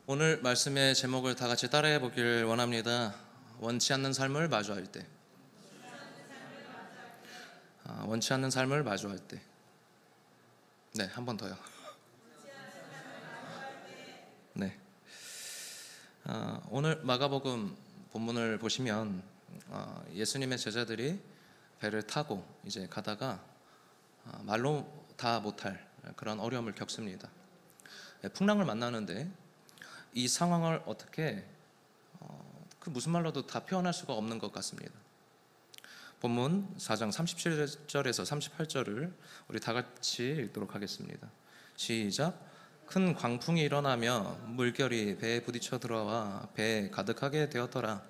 오늘 말씀의 제목을 다 같이 따라해 보길 원합니다. 원치 않는 삶을 마주할 때. 원치 않는 삶을 마주할 때. 네, 한 번 더요. 네. 오늘 마가복음 본문을 보시면 예수님의 제자들이 배를 타고 이제 가다가 말로 다 못할 그런 어려움을 겪습니다. 풍랑을 만나는데 이 상황을 어떻게 그 무슨 말로도 다 표현할 수가 없는 것 같습니다. 본문 4장 37절에서 38절을 우리 다 같이 읽도록 하겠습니다. 시작. 큰 광풍이 일어나며 물결이 배에 부딪혀 들어와 배에 가득하게 되었더라.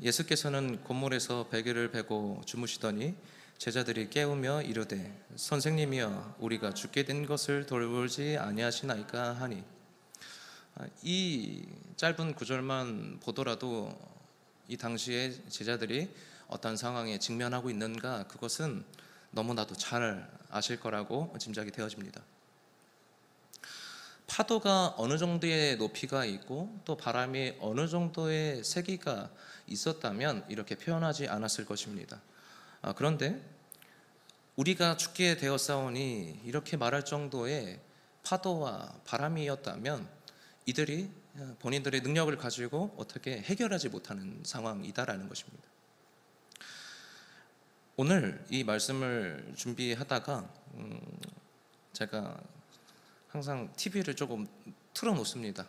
예수께서는 곤물에서 베개를 베고 주무시더니 제자들이 깨우며 이르되 선생님이여 우리가 죽게 된 것을 돌보지 아니하시나이까 하니. 이 짧은 구절만 보더라도 이 당시에 제자들이 어떤 상황에 직면하고 있는가, 그것은 너무나도 잘 아실 거라고 짐작이 되어집니다. 파도가 어느 정도의 높이가 있고 또 바람이 어느 정도의 세기가 있었다면 이렇게 표현하지 않았을 것입니다. 그런데 우리가 죽게 되었사오니 이렇게 말할 정도의 파도와 바람이었다면 이들이 본인들의 능력을 가지고 어떻게 해결하지 못하는 상황이다라는 것입니다. 오늘 이 말씀을 준비하다가 제가 항상 TV를 조금 틀어놓습니다.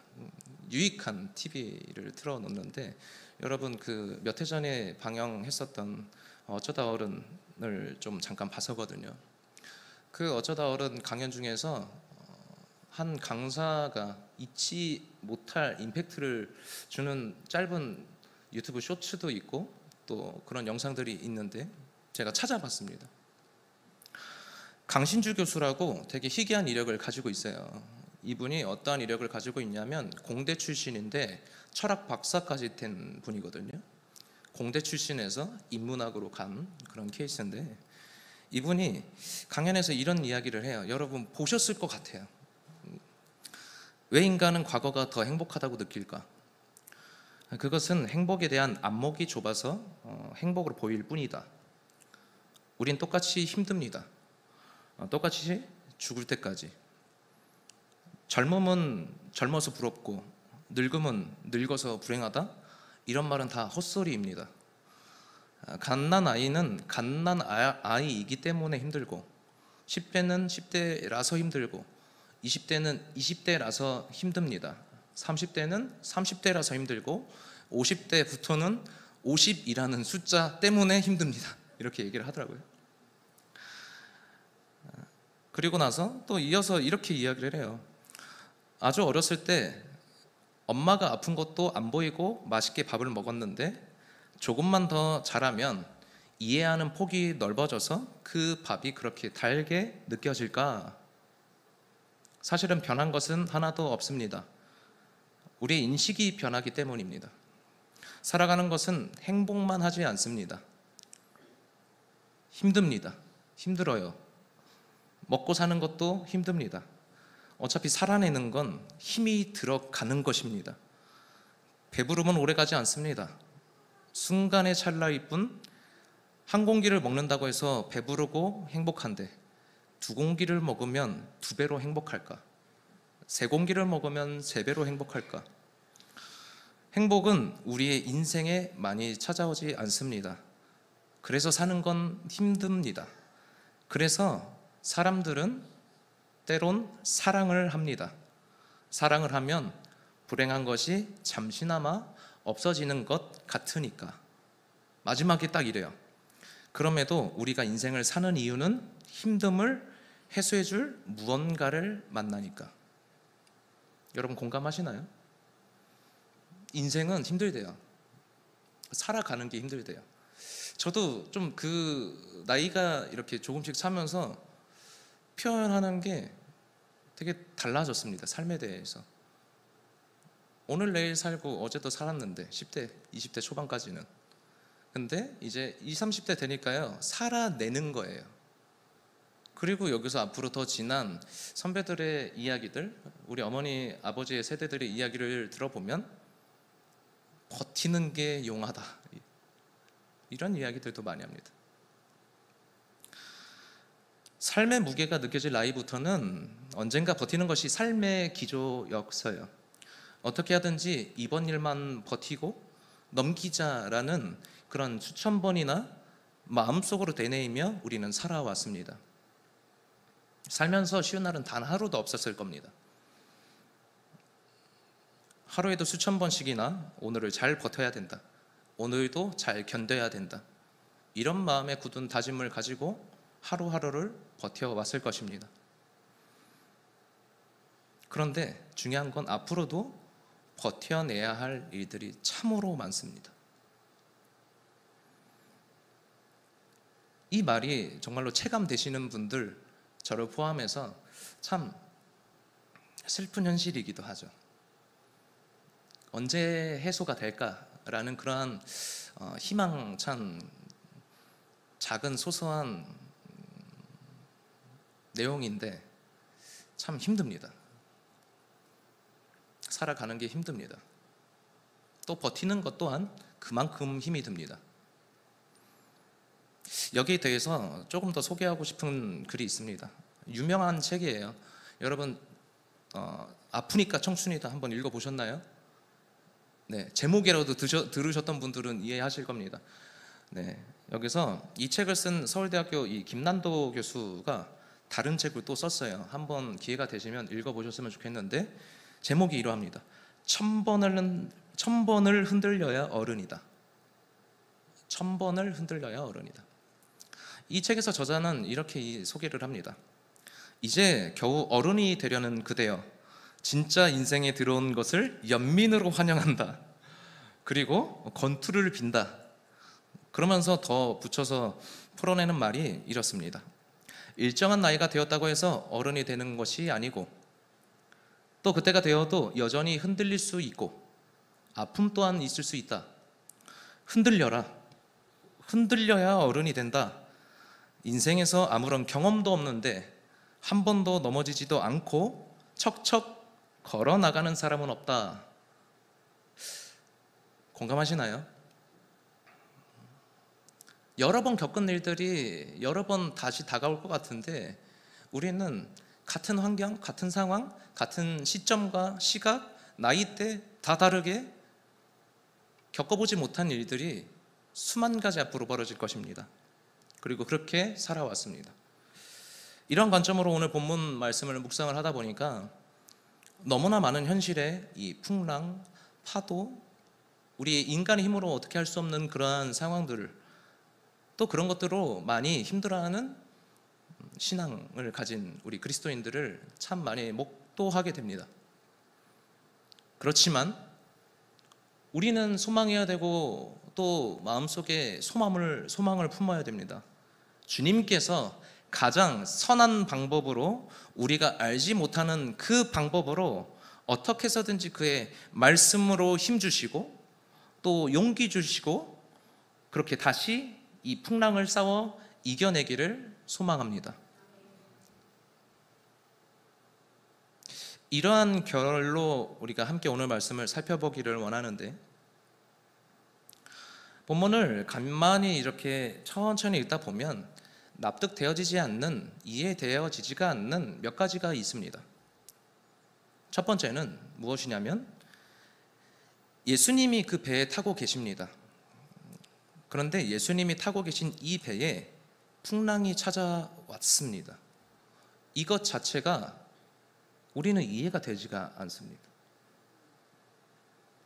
유익한 TV를 틀어놓는데 여러분 그 몇 해 전에 방영했었던 어쩌다 어른을 좀 잠깐 봤었거든요. 그 어쩌다 어른 강연 중에서 한 강사가 잊지 못할 임팩트를 주는 짧은 유튜브 쇼츠도 있고 또 그런 영상들이 있는데 제가 찾아봤습니다. 강신주 교수라고 되게 희귀한 이력을 가지고 있어요. 이분이 어떠한 이력을 가지고 있냐면 공대 출신인데 철학 박사까지 된 분이거든요. 공대 출신에서 인문학으로 간 그런 케이스인데 이분이 강연에서 이런 이야기를 해요. 여러분 보셨을 것 같아요. 왜 인간은 과거가 더 행복하다고 느낄까? 그것은 행복에 대한 안목이 좁아서 행복으로 보일 뿐이다. 우린 똑같이 힘듭니다. 똑같이 죽을 때까지. 젊음은 젊어서 부럽고 늙음은 늙어서 불행하다? 이런 말은 다 헛소리입니다. 갓난 아이는 갓난 아이이기 때문에 힘들고 10대는 10대라서 힘들고 20대는 20대라서 힘듭니다. 30대는 30대라서 힘들고 50대부터는 50이라는 숫자 때문에 힘듭니다. 이렇게 얘기를 하더라고요. 그리고 나서 또 이어서 이렇게 이야기를 해요. 아주 어렸을 때 엄마가 아픈 것도 안 보이고 맛있게 밥을 먹었는데 조금만 더 자라면 이해하는 폭이 넓어져서 그 밥이 그렇게 달게 느껴질까? 사실은 변한 것은 하나도 없습니다. 우리의 인식이 변하기 때문입니다. 살아가는 것은 행복만 하지 않습니다. 힘듭니다. 힘들어요. 먹고 사는 것도 힘듭니다. 어차피 살아내는 건 힘이 들어가는 것입니다. 배부름은 오래가지 않습니다. 순간의 찰나일 뿐. 한 공기를 먹는다고 해서 배부르고 행복한데 두 공기를 먹으면 두 배로 행복할까? 세 공기를 먹으면 세 배로 행복할까? 행복은 우리의 인생에 많이 찾아오지 않습니다. 그래서 사는 건 힘듭니다. 그래서 사람들은 때론 사랑을 합니다. 사랑을 하면 불행한 것이 잠시나마 없어지는 것 같으니까. 마지막에 딱 이래요. 그럼에도 우리가 인생을 사는 이유는 힘듦을 해소해줄 무언가를 만나니까. 여러분 공감하시나요? 인생은 힘들대요. 살아가는 게 힘들대요. 저도 좀 그 나이가 이렇게 조금씩 차면서 표현하는 게 되게 달라졌습니다. 삶에 대해서. 오늘 내일 살고 어제도 살았는데 10대, 20대 초반까지는. 근데 이제 20, 30대 되니까요 살아내는 거예요. 그리고 여기서 앞으로 더 지난 선배들의 이야기들, 우리 어머니 아버지의 세대들의 이야기를 들어보면 버티는 게 용하다, 이런 이야기들도 많이 합니다. 삶의 무게가 느껴질 나이부터는 언젠가 버티는 것이 삶의 기조였어요. 어떻게 하든지 이번 일만 버티고 넘기자라는 그런 수천 번이나 마음속으로 되뇌이며 우리는 살아왔습니다. 살면서 쉬운 날은 단 하루도 없었을 겁니다. 하루에도 수천 번씩이나 오늘을 잘 버텨야 된다, 오늘도 잘 견뎌야 된다, 이런 마음에 굳은 다짐을 가지고 하루하루를 버텨왔을 것입니다. 그런데 중요한 건 앞으로도 버텨내야 할 일들이 참으로 많습니다. 이 말이 정말로 체감되시는 분들, 저를 포함해서 참 슬픈 현실이기도 하죠. 언제 해소가 될까라는 그러한 희망찬 작은 소소한 내용인데 참 힘듭니다. 살아가는 게 힘듭니다. 또 버티는 것 또한 그만큼 힘이 듭니다. 여기에 대해서 조금 더 소개하고 싶은 글이 있습니다. 유명한 책이에요. 여러분 아프니까 청춘이다 한번 읽어보셨나요? 네, 제목이라도 들으셨던 분들은 이해하실 겁니다. 네, 여기서 이 책을 쓴 서울대학교 이 김난도 교수가 다른 책을 또 썼어요. 한번 기회가 되시면 읽어보셨으면 좋겠는데 제목이 이러합니다. 1000번을 흔들려야 어른이다. 1000번을 흔들려야 어른이다. 이 책에서 저자는 이렇게 소개를 합니다. 이제 겨우 어른이 되려는 그대여, 진짜 인생에 들어온 것을 연민으로 환영한다. 그리고 건투를 빈다. 그러면서 더 붙여서 풀어내는 말이 이렇습니다. 일정한 나이가 되었다고 해서 어른이 되는 것이 아니고, 또 그때가 되어도 여전히 흔들릴 수 있고 아픔 또한 있을 수 있다. 흔들려라. 흔들려야 어른이 된다. 인생에서 아무런 경험도 없는데 한 번도 넘어지지도 않고 척척 걸어 나가는 사람은 없다. 공감하시나요? 여러 번 겪은 일들이 여러 번 다시 다가올 것 같은데 우리는 같은 환경, 같은 상황, 같은 시점과 시각, 나이대 다 다르게 겪어보지 못한 일들이 수만 가지 앞으로 벌어질 것입니다. 그리고 그렇게 살아왔습니다. 이런 관점으로 오늘 본문 말씀을 묵상을 하다 보니까 너무나 많은 현실의 이 풍랑, 파도, 우리 인간의 힘으로 어떻게 할 수 없는 그러한 상황들을 또 그런 것들로 많이 힘들어하는 신앙을 가진 우리 그리스도인들을 참 많이 목도하게 됩니다. 그렇지만 우리는 소망해야 되고 또 마음속에 소망을 품어야 됩니다. 주님께서 가장 선한 방법으로 우리가 알지 못하는 그 방법으로 어떻게 해서든지 그의 말씀으로 힘주시고 또 용기 주시고 그렇게 다시 이 풍랑을 싸워 이겨내기를 소망합니다. 이러한 결로 우리가 함께 오늘 말씀을 살펴보기를 원하는데, 본문을 간만히 이렇게 천천히 읽다 보면 납득되어지지 않는, 이해되어지지가 않는 몇 가지가 있습니다. 첫 번째는 무엇이냐면 예수님이 그 배에 타고 계십니다. 그런데 예수님이 타고 계신 이 배에 풍랑이 찾아왔습니다. 이것 자체가 우리는 이해가 되지가 않습니다.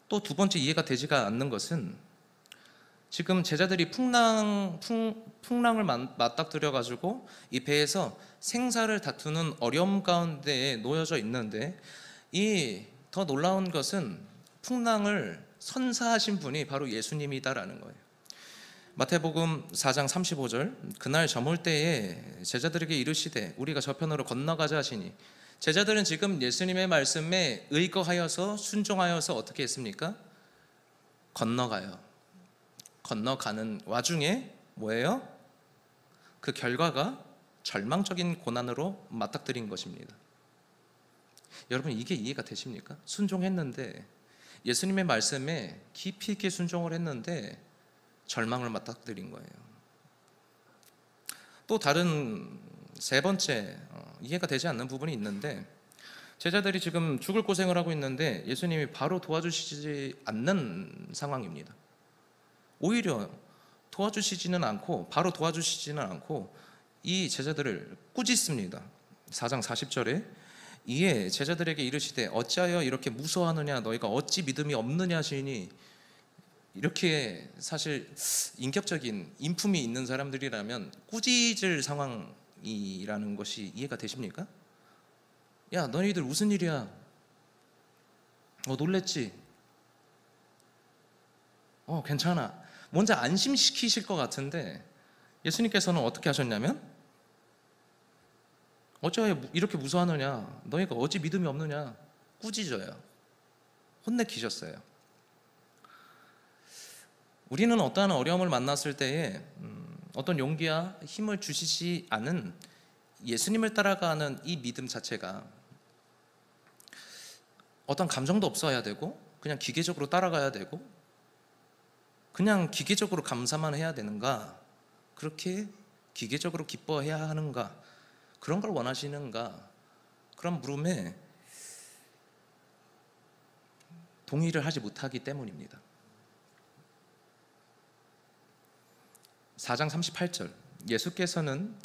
또 두 번째 이해가 되지가 않는 것은 지금 제자들이 풍랑을 맞닥뜨려 가지고 이 배에서 생사를 다투는 어려움 가운데에 놓여져 있는데, 이 더 놀라운 것은 풍랑을 선사하신 분이 바로 예수님이다라는 거예요. 마태복음 4장 35절, 그날 저물 때에 제자들에게 이르시되 우리가 저편으로 건너가자 하시니, 제자들은 지금 예수님의 말씀에 의거하여서 순종하여서 어떻게 했습니까? 건너가요. 건너가는 와중에 뭐예요? 그 결과가 절망적인 고난으로 맞닥뜨린 것입니다. 여러분, 이게 이해가 되십니까? 순종했는데, 예수님의 말씀에 깊이 있게 순종을 했는데 절망을 맞닥뜨린 거예요. 또 다른 세 번째 이해가 되지 않는 부분이 있는데, 제자들이 지금 죽을 고생을 하고 있는데 예수님이 바로 도와주시지 않는 상황입니다. 오히려 도와주시지는 않고, 바로 도와주시지는 않고 이 제자들을 꾸짖습니다. 4장 40절에 이에 제자들에게 이르시되 어찌하여 이렇게 무서워하느냐, 너희가 어찌 믿음이 없느냐 하시니, 이렇게 사실 인격적인 인품이 있는 사람들이라면 꾸짖을 상황이라는 것이 이해가 되십니까? 야, 너희들 무슨 일이야? 놀랬지? 괜찮아. 먼저 안심시키실 것 같은데 예수님께서는 어떻게 하셨냐면, 어찌하여 이렇게 무서워하느냐, 너희가 어찌 믿음이 없느냐, 꾸짖어요. 혼내키셨어요. 우리는 어떠한 어려움을 만났을 때에 어떤 용기와 힘을 주시지 않은 예수님을 따라가는 이 믿음 자체가 어떤 감정도 없어야 되고, 그냥 기계적으로 따라가야 되고, 그냥 기계적으로 감사만 해야 되는가, 그렇게 기계적으로 기뻐해야 하는가, 그런 걸 원하시는가, 그런 물음에 동의를 하지 못하기 때문입니다. 4장 38절, 예수께서는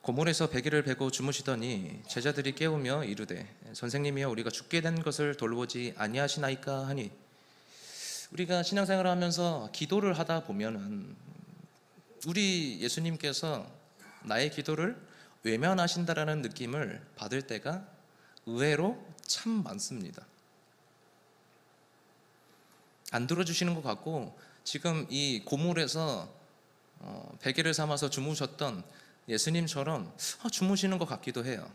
고물에서 베개를 베고 주무시더니 제자들이 깨우며 이르되 선생님이여, 우리가 죽게 된 것을 돌보지 아니하시나이까 하니, 우리가 신앙생활을 하면서 기도를 하다 보면은 우리 예수님께서 나의 기도를 외면하신다라는 느낌을 받을 때가 의외로 참 많습니다. 안 들어주시는 것 같고, 지금 이 고물에서 베개를 삼아서 주무셨던 예수님처럼 주무시는 것 같기도 해요.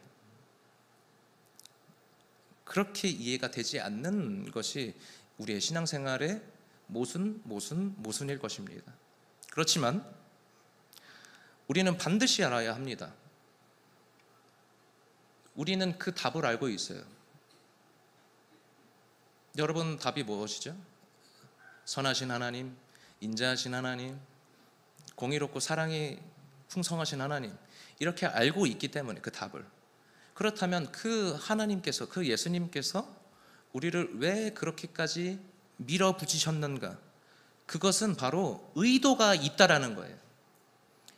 그렇게 이해가 되지 않는 것이 우리의 신앙생활의 모순일 것입니다. 그렇지만 우리는 반드시 알아야 합니다. 우리는 그 답을 알고 있어요. 여러분, 답이 무엇이죠? 선하신 하나님, 인자하신 하나님, 공의롭고 사랑이 풍성하신 하나님, 이렇게 알고 있기 때문에 그 답을. 그렇다면 그 하나님께서, 그 예수님께서 우리를 왜 그렇게까지 밀어붙이셨는가? 그것은 바로 의도가 있다라는 거예요.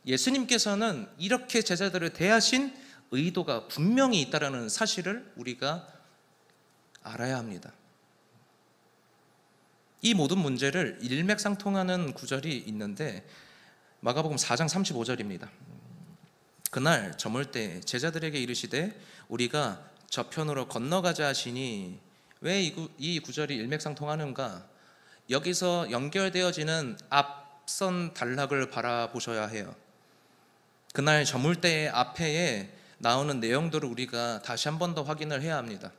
예수님께서는 이렇게 제자들을 대하신 의도가 분명히 있다라는 사실을 우리가 알아야 합니다. 이 모든 문제를 일맥상통하는 구절이 있는데, 마가복음 4장 35절입니다. 그날 저물 때 제자들에게 이르시되 우리가 저편으로 건너가자 하시니, 왜 이 구절이 일맥상통하는가? 여기서 연결되어지는 앞선 단락을 바라보셔야 해요. 그날 저물 때의 앞에 나오는 내용들을 우리가 다시 한 번 더 확인을 해야 합니다.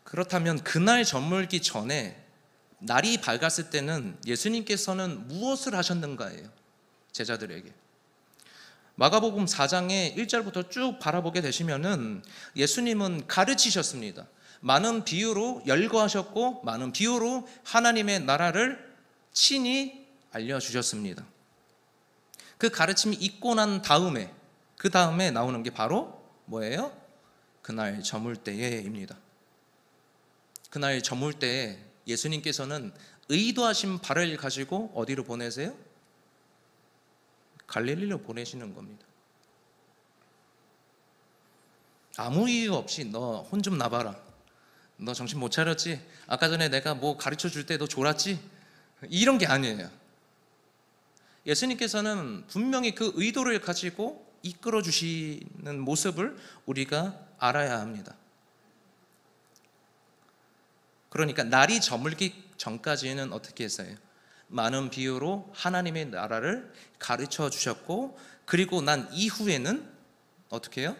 그렇다면 그날 저물기 전에, 날이 밝았을 때는 예수님께서는 무엇을 하셨는가예요. 제자들에게. 마가복음 4장의 1절부터 쭉 바라보게 되시면은 예수님은 가르치셨습니다. 많은 비유로 열거하셨고, 많은 비유로 하나님의 나라를 친히 알려주셨습니다. 그 가르침이 있고 난 다음에, 그 다음에 나오는 게 바로 뭐예요? 그날 저물 때에입니다. 그날 저물 때에 예수님께서는 의도하신 바를 가지고 어디로 보내세요? 갈릴리로 보내시는 겁니다. 아무 이유 없이 너 혼 좀 나봐라, 너 정신 못 차렸지? 아까 전에 내가 뭐 가르쳐 줄 때 너 졸았지? 이런 게 아니에요. 예수님께서는 분명히 그 의도를 가지고 이끌어 주시는 모습을 우리가 알아야 합니다. 그러니까 날이 저물기 전까지는 어떻게 했어요? 많은 비유로 하나님의 나라를 가르쳐 주셨고, 그리고 난 이후에는 어떻게 해요?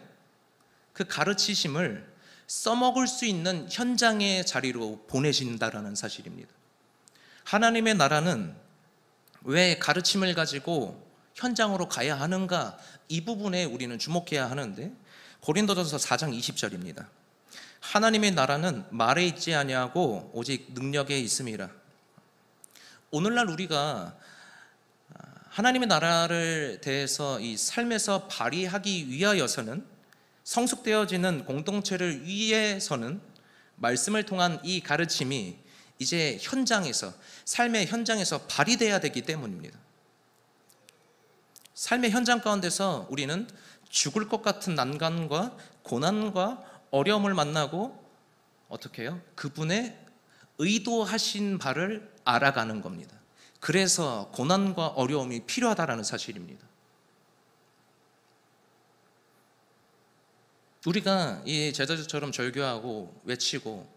그 가르치심을 써먹을 수 있는 현장의 자리로 보내신다라는 사실입니다. 하나님의 나라는 왜 가르침을 가지고 현장으로 가야 하는가, 이 부분에 우리는 주목해야 하는데, 고린도전서 4장 20절입니다. 하나님의 나라는 말에 있지 아니하고 오직 능력에 있음이라. 오늘날 우리가 하나님의 나라를 대해서 이 삶에서 발휘하기 위하여서는, 성숙되어지는 공동체를 위해서는 말씀을 통한 이 가르침이 이제 현장에서, 삶의 현장에서 발휘돼야 되기 때문입니다. 삶의 현장 가운데서 우리는 죽을 것 같은 난관과 고난과 어려움을 만나고 어떻게 해요? 그분의 의도하신 바를 알아가는 겁니다. 그래서 고난과 어려움이 필요하다라는 사실입니다. 우리가 이 제자들처럼 절규하고 외치고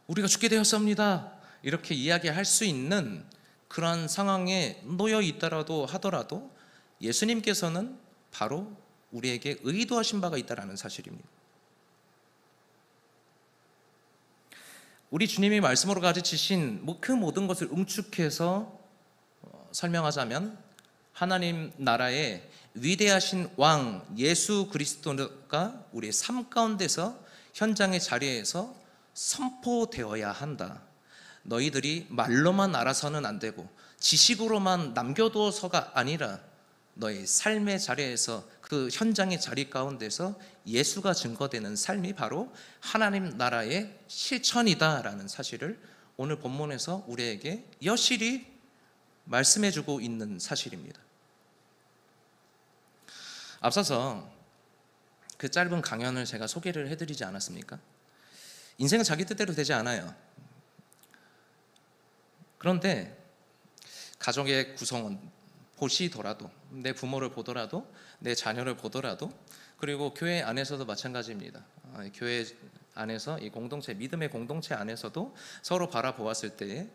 우리가 죽게 되었습니다 이렇게 이야기할 수 있는 그런 상황에 놓여 있더라도 하더라도, 예수님께서는 바로 우리에게 의도하신 바가 있다는 사실입니다. 우리 주님이 말씀으로 가르치신 그 모든 것을 응축해서 설명하자면, 하나님 나라의 위대하신 왕 예수 그리스도가 우리의 삶 가운데서, 현장의 자리에서 선포되어야 한다. 너희들이 말로만 알아서는 안 되고 지식으로만 남겨두어서가 아니라 너의 삶의 자리에서, 그 현장의 자리 가운데서 예수가 증거되는 삶이 바로 하나님 나라의 실천이다라는 사실을 오늘 본문에서 우리에게 여실히 말씀해주고 있는 사실입니다. 앞서서 그 짧은 강연을 제가 소개를 해드리지 않았습니까? 인생은 자기 뜻대로 되지 않아요. 그런데 가족의 구성원 보시더라도, 내 부모를 보더라도, 내 자녀를 보더라도, 그리고 교회 안에서도 마찬가지입니다. 교회 안에서, 이 공동체, 믿음의 공동체 안에서도 서로 바라보았을 때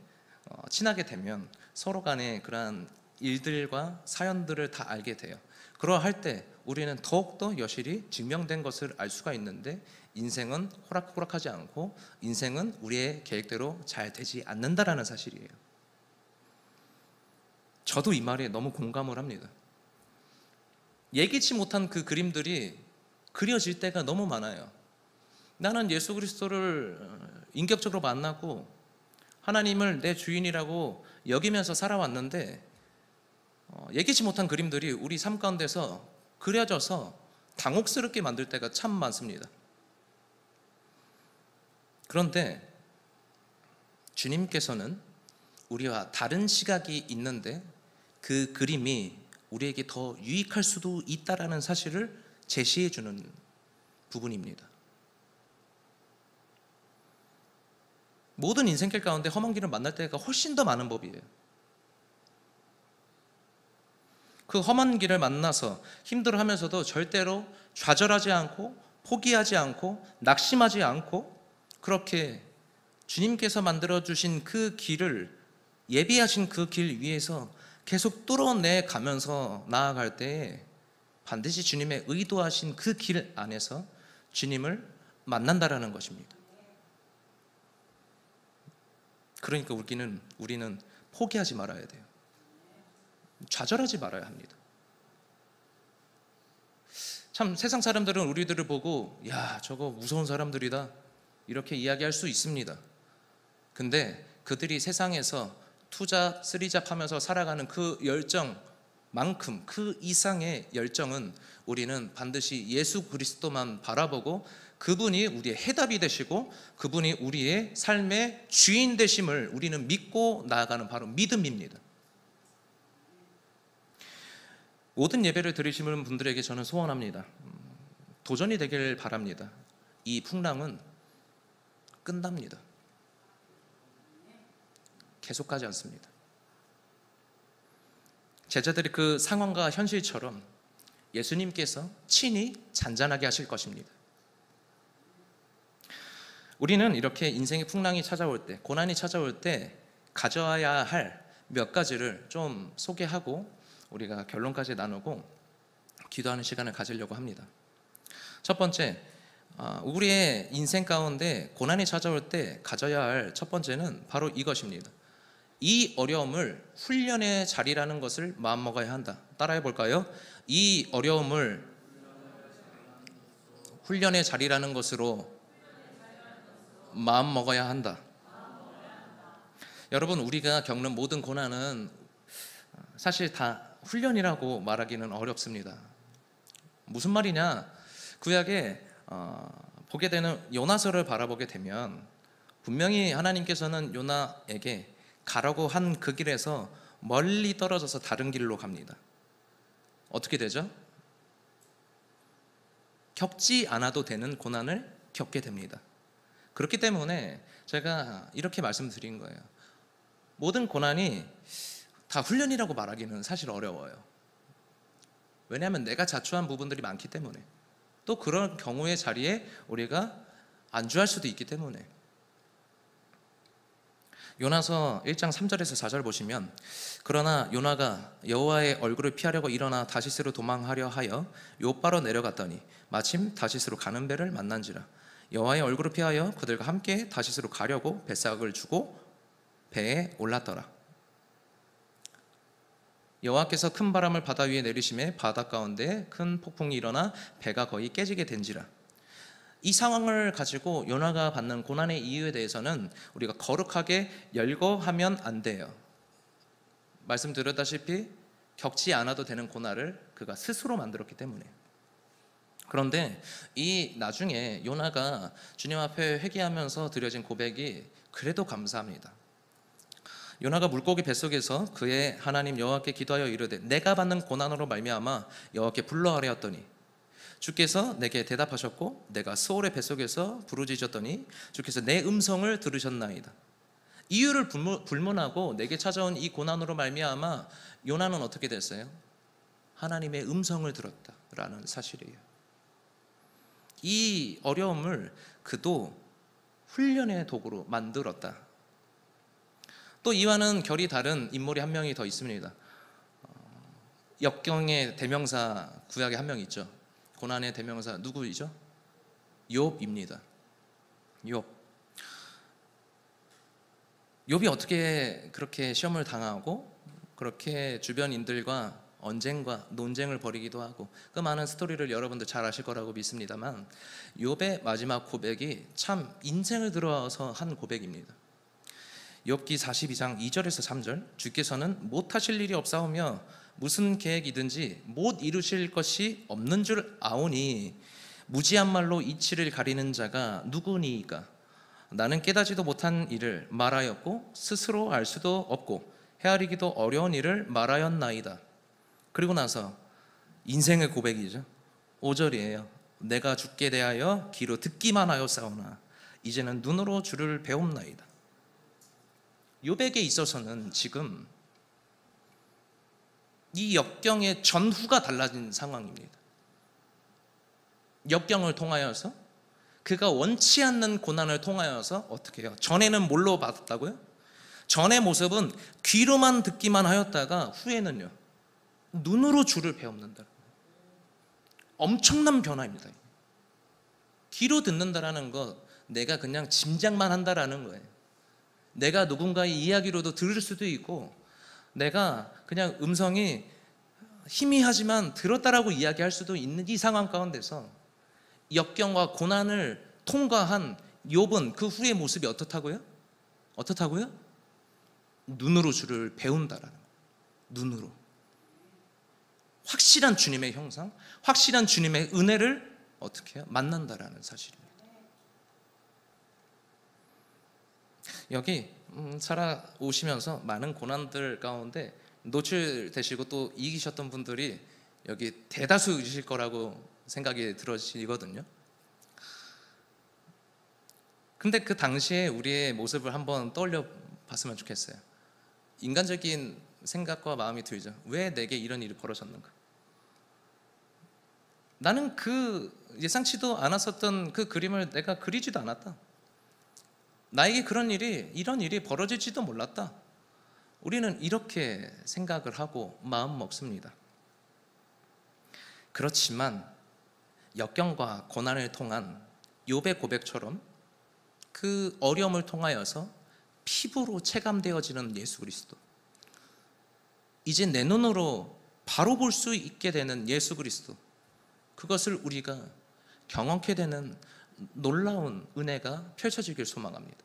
친하게 되면 서로 간의 그러한 일들과 사연들을 다 알게 돼요. 그러할 때 우리는 더욱더 여실히 증명된 것을 알 수가 있는데, 인생은 호락호락하지 않고 인생은 우리의 계획대로 잘 되지 않는다라는 사실이에요. 저도 이 말에 너무 공감을 합니다. 예기치 못한 그 그림들이 그려질 때가 너무 많아요. 나는 예수 그리스도를 인격적으로 만나고 하나님을 내 주인이라고 여기면서 살아왔는데, 예기치 못한 그림들이 우리 삶 가운데서 그려져서 당혹스럽게 만들 때가 참 많습니다. 그런데 주님께서는 우리와 다른 시각이 있는데, 그 그림이 우리에게 더 유익할 수도 있다라는 사실을 제시해 주는 부분입니다. 모든 인생길 가운데 험한 길을 만날 때가 훨씬 더 많은 법이에요. 그 험한 길을 만나서 힘들어하면서도 절대로 좌절하지 않고 포기하지 않고 낙심하지 않고, 그렇게 주님께서 만들어주신 그 길을, 예비하신 그 길 위에서 계속 뚫어내 가면서 나아갈 때 반드시 주님의 의도하신 그 길 안에서 주님을 만난다라는 것입니다. 그러니까 우리는 포기하지 말아야 돼요. 좌절하지 말아야 합니다. 참 세상 사람들은 우리들을 보고 야, 저거 무서운 사람들이다 이렇게 이야기할 수 있습니다. 근데 그들이 세상에서 투자 쓰리잡 하면서 살아가는 그 열정만큼, 그 이상의 열정은 우리는 반드시 예수 그리스도만 바라보고, 그분이 우리의 해답이 되시고 그분이 우리의 삶의 주인 되심을 우리는 믿고 나아가는 바로 믿음입니다. 모든 예배를 들으시는 분들에게 저는 소원합니다. 도전이 되길 바랍니다. 이 풍랑은 끝납니다. 계속 가지 않습니다. 제자들이 그 상황과 현실처럼 예수님께서 친히 잔잔하게 하실 것입니다. 우리는 이렇게 인생의 풍랑이 찾아올 때, 고난이 찾아올 때 가져야 할 몇 가지를 좀 소개하고 우리가 결론까지 나누고 기도하는 시간을 가지려고 합니다. 첫 번째, 우리의 인생 가운데 고난이 찾아올 때 가져야 할 첫 번째는 바로 이것입니다. 이 어려움을 훈련의 자리라는 것을 마음먹어야 한다. 따라해 볼까요? 이 어려움을 훈련의 자리라는 것으로 마음먹어야 한다. 여러분, 우리가 겪는 모든 고난은 사실 다 훈련이라고 말하기는 어렵습니다. 무슨 말이냐? 구약에 보게 되는 요나서를 바라보게 되면 분명히 하나님께서는 요나에게 가라고 한 그 길에서 멀리 떨어져서 다른 길로 갑니다. 어떻게 되죠? 겪지 않아도 되는 고난을 겪게 됩니다. 그렇기 때문에 제가 이렇게 말씀드린 거예요. 모든 고난이 다 훈련이라고 말하기는 사실 어려워요. 왜냐하면 내가 자초한 부분들이 많기 때문에, 또 그런 경우의 자리에 우리가 안주할 수도 있기 때문에. 요나서 1장 3절에서 4절 보시면, 그러나 요나가 여호와의 얼굴을 피하려고 일어나 다시스로 도망하려 하여 욥바로 내려갔더니 마침 다시스로 가는 배를 만난지라. 여호와의 얼굴을 피하여 그들과 함께 다시스로 가려고 뱃삭을 주고 배에 올랐더라. 여호와께서 큰 바람을 바다 위에 내리심에 바다 가운데 큰 폭풍이 일어나 배가 거의 깨지게 된지라. 이 상황을 가지고 요나가 받는 고난의 이유에 대해서는 우리가 거룩하게 열거하면 안 돼요. 말씀드렸다시피 겪지 않아도 되는 고난을 그가 스스로 만들었기 때문에. 그런데 이 나중에 요나가 주님 앞에 회개하면서 드려진 고백이 그래도 감사합니다. 요나가 물고기 뱃속에서 그의 하나님 여호와께 기도하여 이르되 내가 받는 고난으로 말미암아 여호와께 불러하려었더니 주께서 내게 대답하셨고 내가 스올의 뱃속에서 부르짖었더니 주께서 내 음성을 들으셨나이다. 이유를 불문하고 내게 찾아온 이 고난으로 말미암아 요나는 어떻게 됐어요? 하나님의 음성을 들었다라는 사실이에요. 이 어려움을 그도 훈련의 도구로 만들었다. 또 이와는 결이 다른 인물이 한 명이 더 있습니다. 역경의 대명사 구약에 한 명 있죠. 고난의 대명사 누구이죠? 욥입니다. 욥. 욥이 어떻게 그렇게 시험을 당하고 그렇게 주변인들과 언쟁과 논쟁을 벌이기도 하고 그 많은 스토리를 여러분들 잘 아실 거라고 믿습니다만, 욥의 마지막 고백이 참 인생을 들어서 한 고백입니다. 욥기 42장 2절에서 3절, 주께서는 못하실 일이 없사오며 무슨 계획이든지 못 이루실 것이 없는 줄 아오니 무지한 말로 이치를 가리는 자가 누구니이까. 나는 깨닫지도 못한 일을 말하였고 스스로 알 수도 없고 헤아리기도 어려운 일을 말하였나이다. 그리고 나서 인생의 고백이죠. 5절이에요. 내가 주께 대하여 귀로 듣기만 하였사오나 이제는 눈으로 주를 배움나이다. 욥에게 있어서는 지금 이 역경의 전후가 달라진 상황입니다. 역경을 통하여서, 그가 원치 않는 고난을 통하여서 어떻게 해요? 전에는 뭘로 받았다고요? 전의 모습은 귀로만 듣기만 하였다가 후에는요, 눈으로 주를 배움는다. 엄청난 변화입니다. 귀로 듣는다라는 것, 내가 그냥 짐작만 한다라는 거예요. 내가 누군가의 이야기로도 들을 수도 있고, 내가 그냥 음성이 희미하지만 들었다라고 이야기할 수도 있는 이 상황 가운데서 역경과 고난을 통과한 욥은 그 후의 모습이 어떻다고요? 어떻다고요? 눈으로 주를 배운다라는 거예요. 눈으로. 확실한 주님의 형상, 확실한 주님의 은혜를 어떻게 해요? 만난다라는 사실입니다. 여기 살아오시면서 많은 고난들 가운데 노출되시고 또 이기셨던 분들이 여기 대다수이실 거라고 생각이 들어지거든요. 근데 그 당시에 우리의 모습을 한번 떠올려 봤으면 좋겠어요. 인간적인 생각과 마음이 들죠. 왜 내게 이런 일이 벌어졌는가? 나는 그 예상치도 않았었던 그 그림을 내가 그리지도 않았다. 나에게 이런 일이 벌어질지도 몰랐다. 우리는 이렇게 생각을 하고 마음 먹습니다. 그렇지만 역경과 고난을 통한 욥의 고백처럼 그 어려움을 통하여서 피부로 체감되어지는 예수 그리스도, 이제 내 눈으로 바로 볼 수 있게 되는 예수 그리스도, 그것을 우리가 경험케 되는 놀라운 은혜가 펼쳐지길 소망합니다.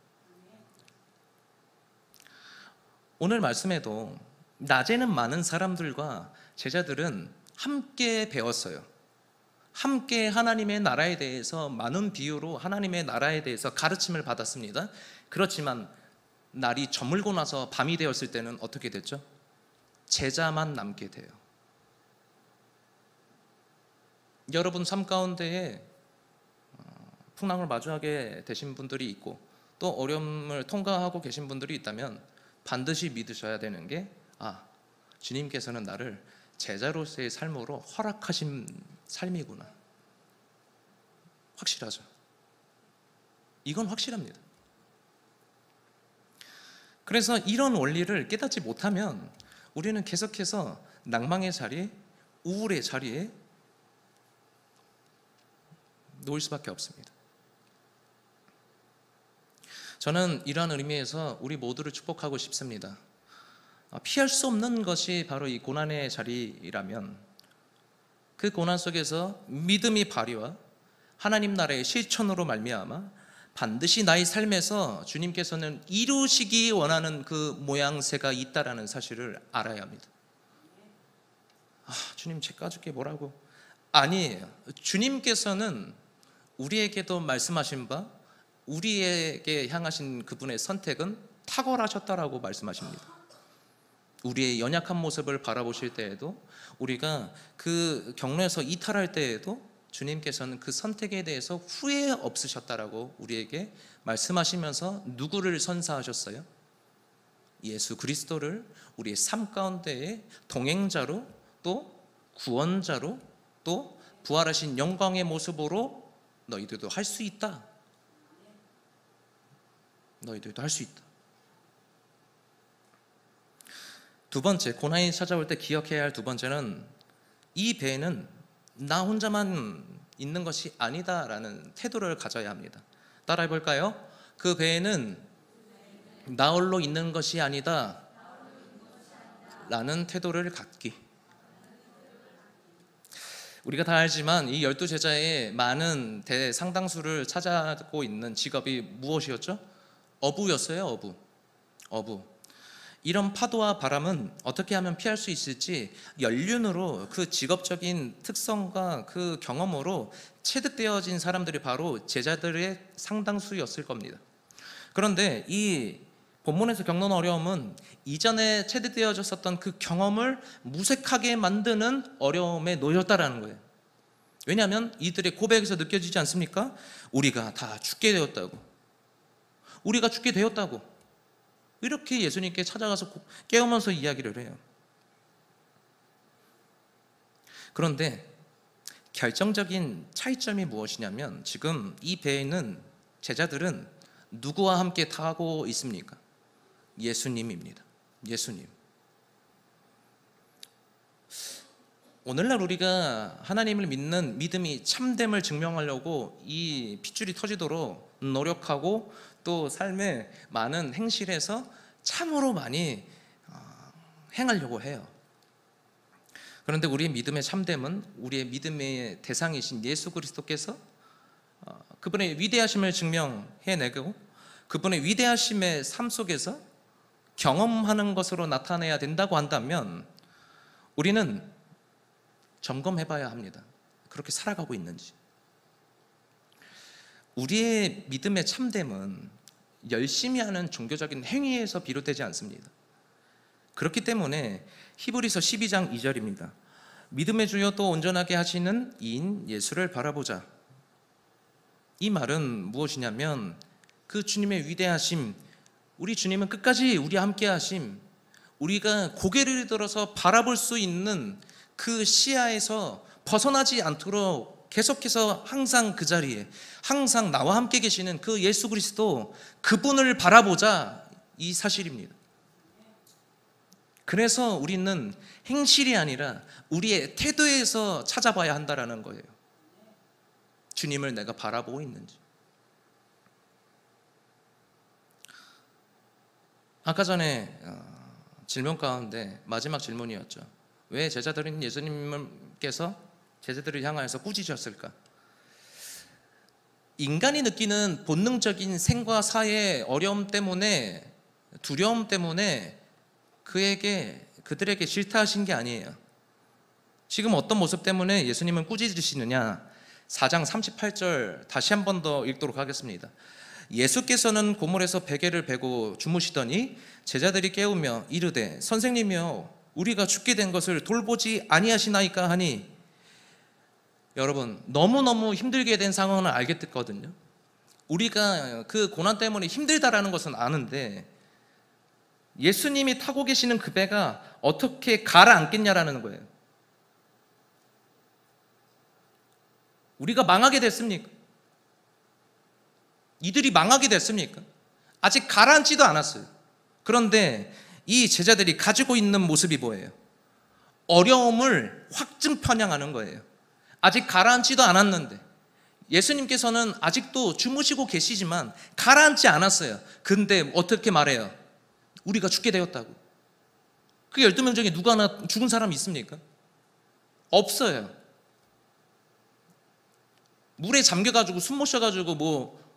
오늘 말씀에도 낮에는 많은 사람들과 제자들은 함께 배웠어요. 함께 하나님의 나라에 대해서 많은 비유로 하나님의 나라에 대해서 가르침을 받았습니다. 그렇지만 날이 저물고 나서 밤이 되었을 때는 어떻게 됐죠? 제자만 남게 돼요. 여러분 삶 가운데에 풍랑을 마주하게 되신 분들이 있고 또 어려움을 통과하고 계신 분들이 있다면 반드시 믿으셔야 되는 게, 주님께서는 나를 제자로서의 삶으로 허락하신 삶이구나. 확실하죠. 이건 확실합니다. 그래서 이런 원리를 깨닫지 못하면 우리는 계속해서 낭망의 자리, 우울의 자리에 놓일 수밖에 없습니다. 저는 이러한 의미에서 우리 모두를 축복하고 싶습니다. 피할 수 없는 것이 바로 이 고난의 자리라면 그 고난 속에서 믿음이 발휘와 하나님 나라의 실천으로 말미암아 반드시 나의 삶에서 주님께서는 이루시기 원하는 그 모양새가 있다라는 사실을 알아야 합니다. 주님 책 가줄게 뭐라고? 아니에요. 주님께서는 우리에게도 말씀하신 바, 우리에게 향하신 그분의 선택은 탁월하셨다라고 말씀하십니다. 우리의 연약한 모습을 바라보실 때에도, 우리가 그 경로에서 이탈할 때에도 주님께서는 그 선택에 대해서 후회 없으셨다라고 우리에게 말씀하시면서 누구를 선사하셨어요? 예수 그리스도를 우리의 삶 가운데에 동행자로, 또 구원자로, 또 부활하신 영광의 모습으로 너희들도 할 수 있다. 너희들도 할 수 있다. 두 번째, 고난이 찾아올 때 기억해야 할 두 번째는, 이 배에는 나 혼자만 있는 것이 아니다라는 태도를 가져야 합니다. 따라해 볼까요? 그 배에는 나 홀로 있는 것이 아니다 라는 태도를 갖기. 우리가 다 알지만 이 12제자의 많은 대상당수를 차지하고 있는 직업이 무엇이었죠? 어부였어요. 어부. 이런 파도와 바람은 어떻게 하면 피할 수 있을지 연륜으로 그 직업적인 특성과 그 경험으로 체득되어진 사람들이 바로 제자들의 상당수였을 겁니다. 그런데 이 본문에서 겪는 어려움은 이전에 체득되어졌었던 그 경험을 무색하게 만드는 어려움에 놓였다라는 거예요. 왜냐하면 이들의 고백에서 느껴지지 않습니까? 우리가 다 죽게 되었다고. 우리가 죽게 되었다고. 이렇게 예수님께 찾아가서 깨우면서 이야기를 해요. 그런데 결정적인 차이점이 무엇이냐면, 지금 이 배에는 제자들은 누구와 함께 타고 있습니까? 예수님입니다. 예수님. 오늘날 우리가 하나님을 믿는 믿음이 참됨을 증명하려고 이 핏줄이 터지도록 노력하고 또 삶의 많은 행실에서 참으로 많이 행하려고 해요. 그런데 우리의 믿음의 참됨은 우리의 믿음의 대상이신 예수 그리스도께서 그분의 위대하심을 증명해내고 그분의 위대하심의 삶 속에서 경험하는 것으로 나타내야 된다고 한다면 우리는 점검해봐야 합니다. 그렇게 살아가고 있는지. 우리의 믿음의 참됨은 열심히 하는 종교적인 행위에서 비롯되지 않습니다. 그렇기 때문에 히브리서 12장 2절입니다. 믿음의 주여 또 온전하게 하시는 이인 예수를 바라보자. 이 말은 무엇이냐면 그 주님의 위대하심, 우리 주님은 끝까지 우리와 함께 하심, 우리가 고개를 들어서 바라볼 수 있는 그 시야에서 벗어나지 않도록 계속해서 항상 그 자리에, 항상 나와 함께 계시는 그 예수 그리스도, 그분을 바라보자, 이 사실입니다. 그래서 우리는 행실이 아니라 우리의 태도에서 찾아봐야 한다라는 거예요. 주님을 내가 바라보고 있는지. 아까 전에 질문 가운데 마지막 질문이었죠. 왜 제자들은 예수님께서 제자들을 향하여서 꾸짖으셨을까? 인간이 느끼는 본능적인 생과 사의 어려움 때문에, 두려움 때문에 그들에게 질타하신 게 아니에요. 지금 어떤 모습 때문에 예수님은 꾸짖으시느냐? 4장 38절 다시 한 번 더 읽도록 하겠습니다. 예수께서는 고물에서 베개를 베고 주무시더니 제자들이 깨우며 이르되 선생님이여 우리가 죽게 된 것을 돌보지 아니하시나이까 하니, 여러분 너무너무 힘들게 된 상황을 알겠거든요. 우리가 그 고난 때문에 힘들다라는 것은 아는데 예수님이 타고 계시는 그 배가 어떻게 가라앉겠냐라는 거예요. 우리가 망하게 됐습니까? 이들이 망하게 됐습니까? 아직 가라앉지도 않았어요. 그런데 이 제자들이 가지고 있는 모습이 뭐예요? 어려움을 확증 편향하는 거예요. 아직 가라앉지도 않았는데, 예수님께서는 아직도 주무시고 계시지만 가라앉지 않았어요. 근데 어떻게 말해요? 우리가 죽게 되었다고. 그 12명 중에 누구 하나 죽은 사람이 있습니까? 없어요. 물에 잠겨가지고 숨 못 쉬어가지고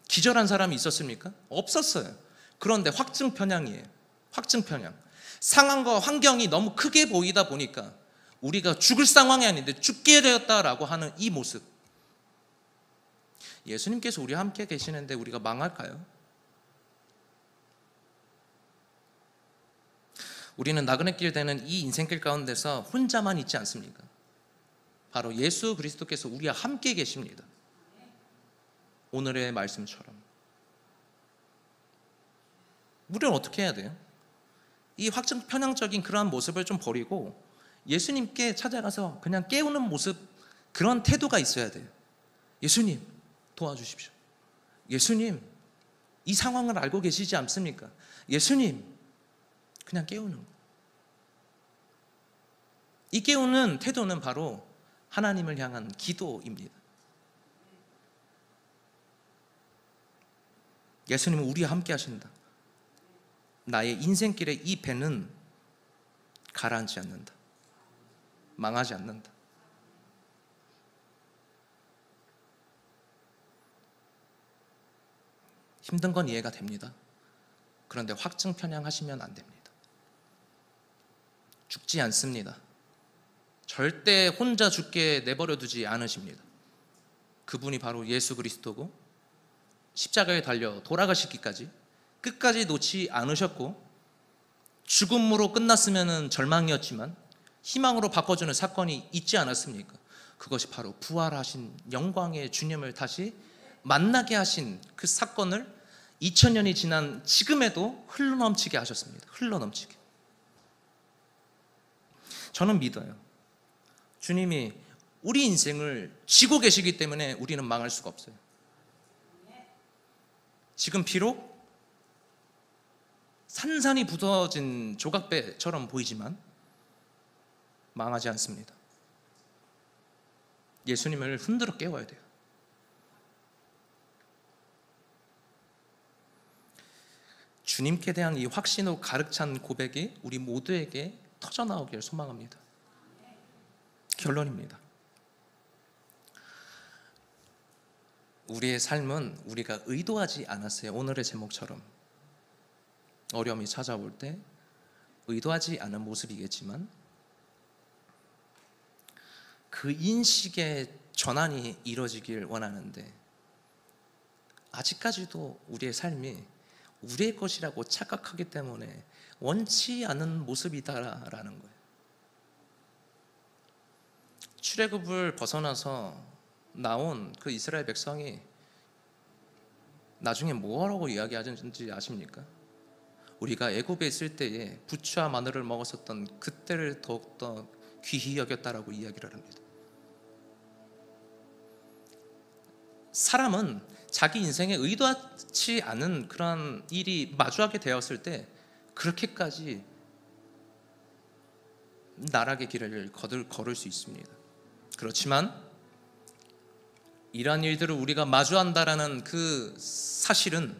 기절한 사람이 있었습니까? 없었어요. 그런데 확증 편향이에요. 확증 편향. 상황과 환경이 너무 크게 보이다 보니까 우리가 죽을 상황이 아닌데 죽게 되었다라고 하는 이 모습. 예수님께서 우리와 함께 계시는데 우리가 망할까요? 우리는 나그네길 되는 이 인생길 가운데서 혼자만 있지 않습니까? 바로 예수 그리스도께서 우리와 함께 계십니다. 오늘의 말씀처럼. 우리는 어떻게 해야 돼요? 이 확증 편향적인 그러한 모습을 좀 버리고 예수님께 찾아가서 그냥 깨우는 모습, 그런 태도가 있어야 돼요. 예수님 도와주십시오. 예수님 이 상황을 알고 계시지 않습니까? 예수님, 그냥 깨우는 거. 이 깨우는 태도는 바로 하나님을 향한 기도입니다. 예수님은 우리와 함께 하신다. 나의 인생길의 이 배는 가라앉지 않는다. 망하지 않는다. 힘든 건 이해가 됩니다. 그런데 확증 편향하시면 안 됩니다. 죽지 않습니다. 절대 혼자 죽게 내버려 두지 않으십니다. 그분이 바로 예수 그리스도고, 십자가에 달려 돌아가시기까지 끝까지 놓지 않으셨고, 죽음으로 끝났으면 절망이었지만 희망으로 바꿔주는 사건이 있지 않았습니까? 그것이 바로 부활하신 영광의 주님을 다시 만나게 하신 그 사건을 2000년이 지난 지금에도 흘러넘치게 하셨습니다. 흘러넘치게. 저는 믿어요. 주님이 우리 인생을 쥐고 계시기 때문에 우리는 망할 수가 없어요. 지금 비록 산산이 부서진 조각배처럼 보이지만 망하지 않습니다. 예수님을 흔들어 깨워야 돼요. 주님께 대한 이 확신으로 가득 찬 고백이 우리 모두에게 터져나오길 소망합니다. 결론입니다. 우리의 삶은 우리가 의도하지 않았어요. 오늘의 제목처럼 어려움이 찾아올 때 의도하지 않은 모습이겠지만 그 인식의 전환이 이루어지길 원하는데 아직까지도 우리의 삶이 우리의 것이라고 착각하기 때문에 원치 않은 모습이다라는 거예요. 출애굽을 벗어나서 나온 그 이스라엘 백성이 나중에 뭐라고 이야기하는지 아십니까? 우리가 애굽에 있을 때에 부추와 마늘을 먹었었던 그때를 더욱더 귀히 여겼다라고 이야기를 합니다. 사람은 자기 인생에 의도하지 않은 그런 일이 마주하게 되었을 때 그렇게까지 나락의 길을 걸을 수 있습니다. 그렇지만 이러한 일들을 우리가 마주한다라는 그 사실은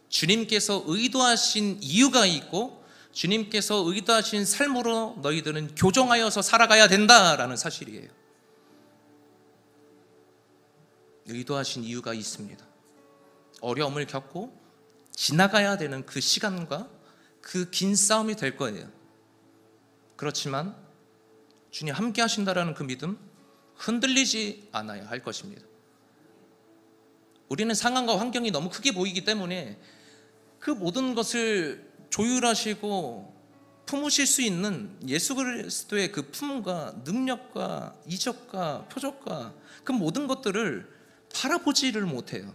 주님께서 의도하신 이유가 있고 주님께서 의도하신 삶으로 너희들은 교정하여서 살아가야 된다라는 사실이에요. 의도하신 이유가 있습니다. 어려움을 겪고 지나가야 되는 그 시간과 그 긴 싸움이 될 거예요. 그렇지만 주님 함께 하신다라는 그 믿음 흔들리지 않아야 할 것입니다. 우리는 상황과 환경이 너무 크게 보이기 때문에 그 모든 것을 조율하시고 품으실 수 있는 예수 그리스도의 그 품과 능력과 이적과 표적과 그 모든 것들을 바라보지를 못해요.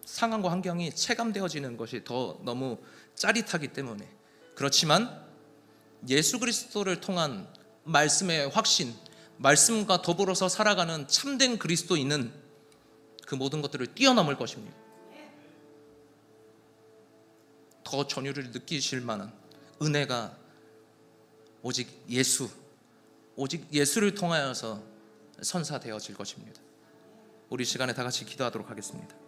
상황과 환경이 체감되어지는 것이 더 너무 짜릿하기 때문에. 그렇지만 예수 그리스도를 통한 말씀의 확신, 말씀과 더불어서 살아가는 참된 그리스도인은 그 모든 것들을 뛰어넘을 것입니다. 더 전율을 느끼실 만한 은혜가 오직 예수를 통하여서 선사되어질 것입니다. 우리 시간에 다 같이 기도하도록 하겠습니다.